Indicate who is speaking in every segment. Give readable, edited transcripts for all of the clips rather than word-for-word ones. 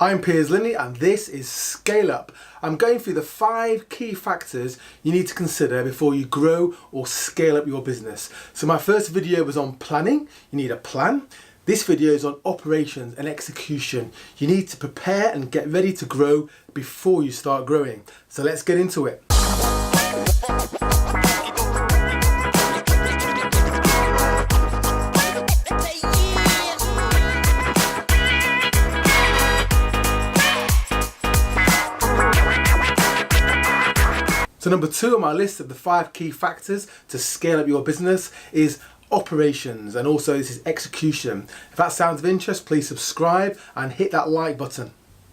Speaker 1: I'm Piers Linney and this is Scale Up. I'm going through the 5 key factors you need to consider before you grow or scale up your business. So my first video was on planning. You need a plan. This video is on operations and execution. You need to prepare and get ready to grow before you start growing. So let's get into it. So number 2 on my list of the 5 key factors to scale up your business is operations, and also this is execution. If that sounds of interest, please subscribe and hit that like button.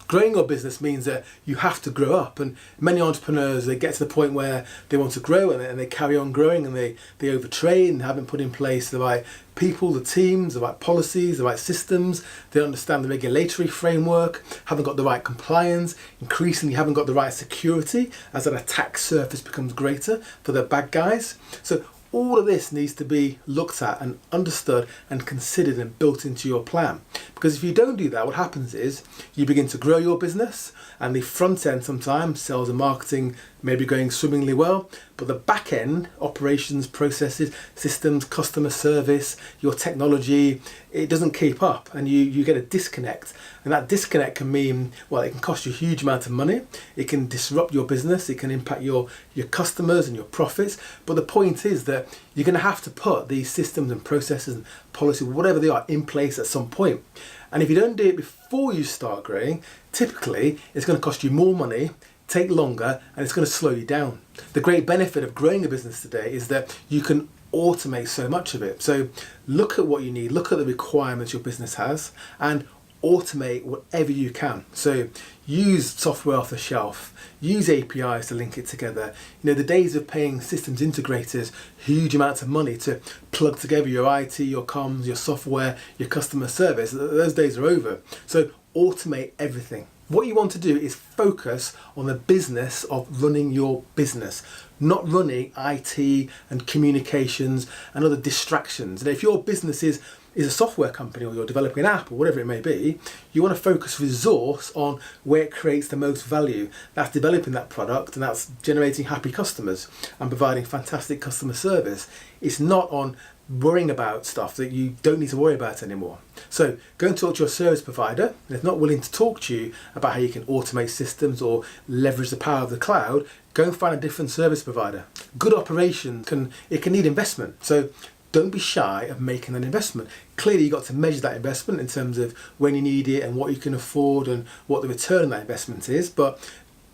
Speaker 1: Growing your business means that you have to grow up, and many entrepreneurs, they get to the point where they want to grow and they carry on growing and they overtrain and haven't put in place the right people, the teams, the right policies, the right systems. They don't understand the regulatory framework, haven't got the right compliance, increasingly haven't got the right security as that attack surface becomes greater for the bad guys. So all of this needs to be looked at and understood and considered and built into your plan. Because if you don't do that, what happens is you begin to grow your business, and the front end, sometimes sales and marketing, may be going swimmingly well, but the back end, operations, processes, systems, customer service, your technology, it doesn't keep up, and you get a disconnect. And that disconnect can mean, well, it can cost you a huge amount of money, it can disrupt your business, it can impact your customers and your profits. But the point is that you're going to have to put these systems and processes and policies, whatever they are, in place at some point. And if you don't do it before you start growing, typically it's going to cost you more money, take longer, and it's going to slow you down. The great benefit of growing a business today is that you can automate so much of it. So look at what you need, look at the requirements your business has, and automate whatever you can. So use software off the shelf, use APIs to link it together. You know, the days of paying systems integrators huge amounts of money to plug together your IT, your comms, your software, your customer service, those days are over. So automate everything. What you want to do is focus on the business of running your business, not running IT and communications and other distractions. And if your business is a software company, or you're developing an app or whatever it may be, you want to focus resource on where it creates the most value. That's developing that product, and that's generating happy customers and providing fantastic customer service. It's not on worrying about stuff that you don't need to worry about anymore. So go and talk to your service provider, and if not willing to talk to you about how you can automate systems or leverage the power of the cloud, go and find a different service provider. Good operations can need investment. So don't be shy of making an investment. Clearly you've got to measure that investment in terms of when you need it and what you can afford and what the return on that investment is. But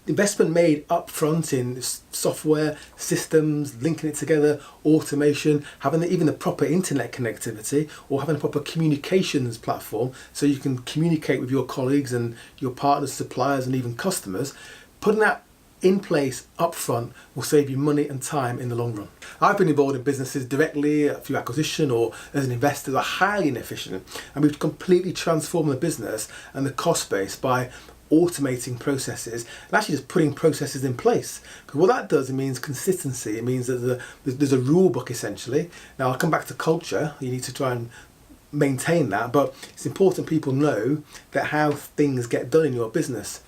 Speaker 1: investment made up front in software, systems, linking it together, automation, having even the proper internet connectivity, or having a proper communications platform so you can communicate with your colleagues and your partners, suppliers, and even customers, putting that in place up front will save you money and time in the long run. I've been involved in businesses directly through acquisition or as an investor that are highly inefficient, and we've completely transformed the business and the cost base by automating processes and actually just putting processes in place. Because what that does, it means consistency. It means that there's a rule book essentially. Now I'll come back to culture. You need to try and maintain that, but it's important people know that how things get done in your business.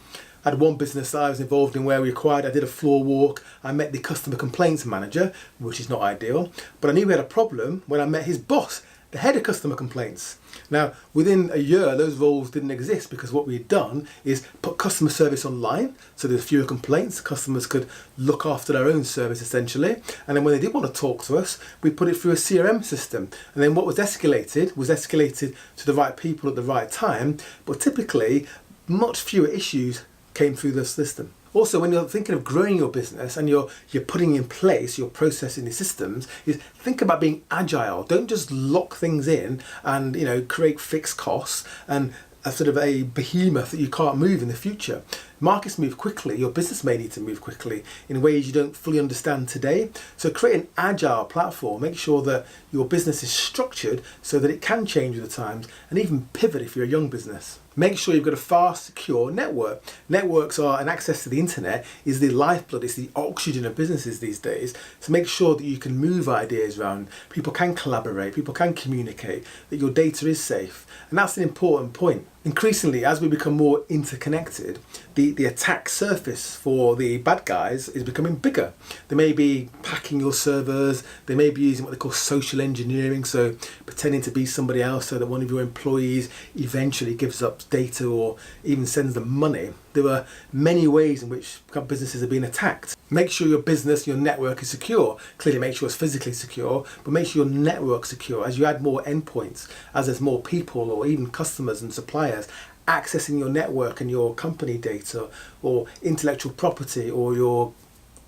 Speaker 1: I had one business that I was involved in where I did a floor walk, I met the customer complaints manager, which is not ideal, but I knew we had a problem when I met his boss, the head of customer complaints. Now, within a year, those roles didn't exist because what we had done is put customer service online, so there's fewer complaints, customers could look after their own service essentially, and then when they did want to talk to us, we put it through a CRM system, and then what was escalated to the right people at the right time, but typically much fewer issues came through the system. Also, when you're thinking of growing your business and you're putting in place your process in the systems, is think about being agile. Don't just lock things in and create fixed costs and a sort of a behemoth that you can't move in the future. Markets move quickly, your business may need to move quickly in ways you don't fully understand today. So create an agile platform, make sure that your business is structured so that it can change with the times and even pivot if you're a young business. Make sure you've got a fast, secure network. Networks are, and access to the internet is the lifeblood, it's the oxygen of businesses these days. So make sure that you can move ideas around, people can collaborate, people can communicate, that your data is safe. And that's an important point. Increasingly, as we become more interconnected, the attack surface for the bad guys is becoming bigger. They may be hacking your servers, they may be using what they call social engineering, so pretending to be somebody else so that one of your employees eventually gives up data or even sends them money. There are many ways in which businesses are being attacked. Make sure your business, your network is secure. Clearly make sure it's physically secure, but make sure your network's secure. As you add more endpoints, as there's more people or even customers and suppliers accessing your network and your company data or intellectual property or your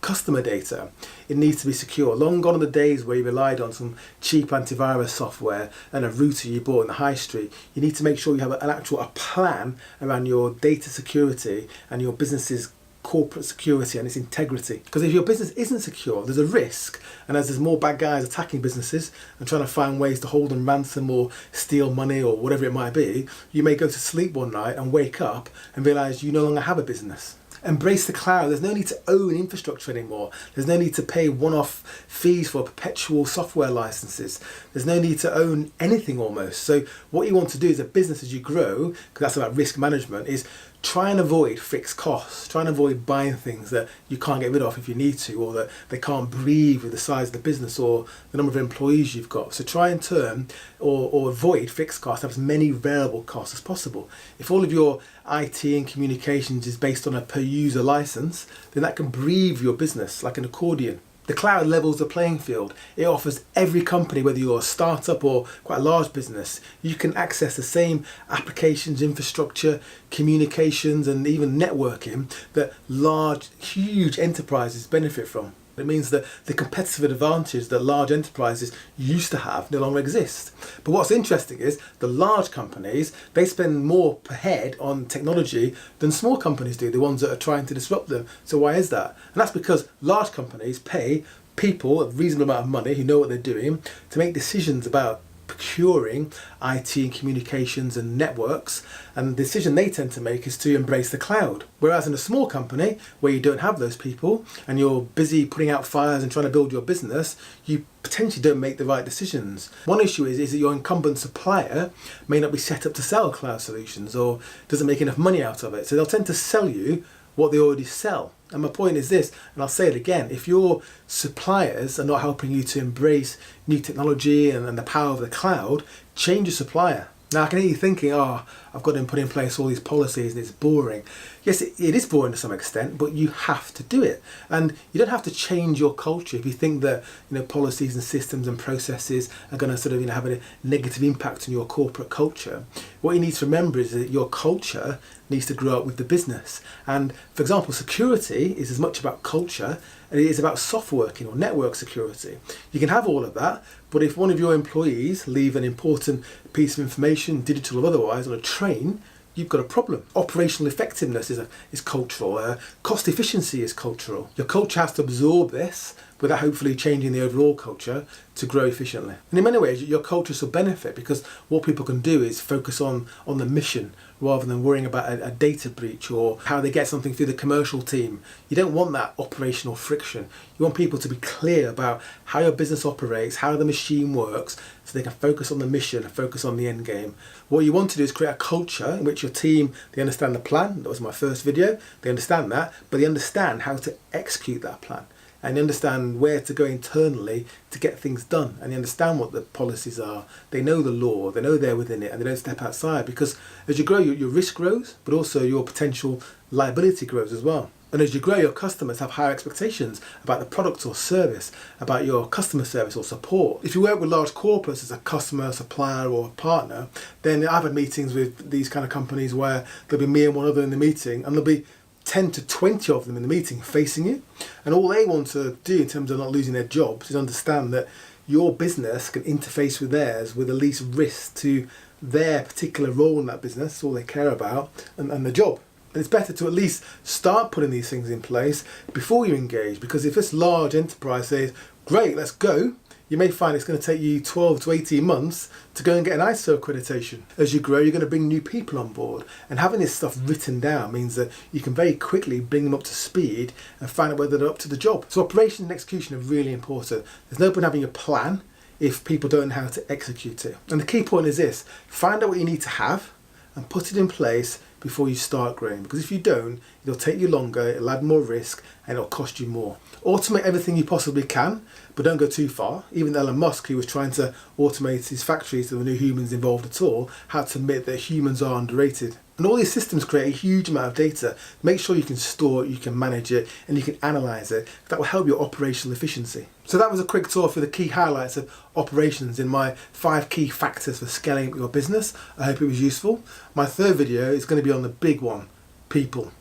Speaker 1: customer data, it needs to be secure. Long gone are the days where you relied on some cheap antivirus software and a router you bought in the high street. You need to make sure you have a plan around your data security and your business's corporate security and its integrity. Because if your business isn't secure, there's a risk, and as there's more bad guys attacking businesses and trying to find ways to hold them ransom or steal money or whatever it might be, you may go to sleep one night and wake up and realize you no longer have a business. Embrace the cloud. There's no need to own infrastructure anymore. There's no need to pay one-off fees for perpetual software licenses. There's no need to own anything almost. So what you want to do as a business as you grow, because that's about risk management, is try and avoid fixed costs. Try and avoid buying things that you can't get rid of if you need to, or that they can't breathe with the size of the business or the number of employees you've got. So try and turn or avoid fixed costs, have as many variable costs as possible. If all of your IT and communications is based on a per user license, then that can breathe your business like an accordion. The cloud levels the playing field. It offers every company, whether you're a startup or quite a large business, you can access the same applications, infrastructure, communications, and even networking that large, huge enterprises benefit from. It means that the competitive advantage that large enterprises used to have no longer exists. But what's interesting is the large companies, they spend more per head on technology than small companies do, the ones that are trying to disrupt them. So why is that? And that's because large companies pay people a reasonable amount of money who know what they're doing to make decisions about procuring IT and communications and networks, and the decision they tend to make is to embrace the cloud. Whereas in a small company where you don't have those people and you're busy putting out fires and trying to build your business, you potentially don't make the right decisions. One issue is that your incumbent supplier may not be set up to sell cloud solutions or doesn't make enough money out of it, so they'll tend to sell you what they already sell. And my point is this, and I'll say it again, if your suppliers are not helping you to embrace new technology and the power of the cloud, change your supplier. Now I can hear you thinking, I've got to put in place all these policies and it's boring. Yes, it is boring to some extent, but you have to do it. And you don't have to change your culture if you think that policies and systems and processes are going to sort of have a negative impact on your corporate culture. What you need to remember is that your culture needs to grow up with the business. And for example, security is as much about culture and it is about soft working or network security. You can have all of that, but if one of your employees leave an important piece of information, digital or otherwise, on a train, you've got a problem. Operational effectiveness is cultural. Cost efficiency is cultural. Your culture has to absorb this without hopefully changing the overall culture to grow efficiently. And in many ways, your culture will benefit because what people can do is focus on the mission rather than worrying about a data breach or how they get something through the commercial team. You don't want that operational friction. You want people to be clear about how your business operates, how the machine works, so they can focus on the mission and focus on the end game. What you want to do is create a culture in which your team, they understand the plan. That was my first video. They understand that, but they understand how to execute that plan. And they understand where to go internally to get things done, and they understand what the policies are. They know the law, they know they're within it, and they don't step outside, because as you grow, your risk grows, but also your potential liability grows as well. And as you grow, your customers have higher expectations about the product or service, about your customer service or support. If you work with large corporates as a customer, supplier or partner, then I've had meetings with these kind of companies where there'll be me and one other in the meeting, and there'll be 10 to 20 of them in the meeting facing you, and all they want to do in terms of not losing their jobs is understand that your business can interface with theirs with the least risk to their particular role in that business. That's all they care about, and the job. And it's better to at least start putting these things in place before you engage, because if this large enterprise says, great, let's go, you may find it's going to take you 12 to 18 months to go and get an ISO accreditation. As you grow, you're going to bring new people on board, and having this stuff written down means that you can very quickly bring them up to speed and find out whether they're up to the job. So operation and execution are really important. There's no point having a plan if people don't know how to execute it. And the key point is this: find out what you need to have and put it in place before you start growing, because if you don't, it'll take you longer, it'll add more risk, and it'll cost you more. Automate everything you possibly can, but don't go too far. Even Elon Musk, who was trying to automate his factories so there were no humans involved at all, had to admit that humans are underrated. And all these systems create a huge amount of data. Make sure you can store it, you can manage it, and you can analyze it. That will help your operational efficiency. So that was a quick tour for the key highlights of operations in my 5 key factors for scaling up your business. I hope it was useful. My third video is going to be on the big one, people.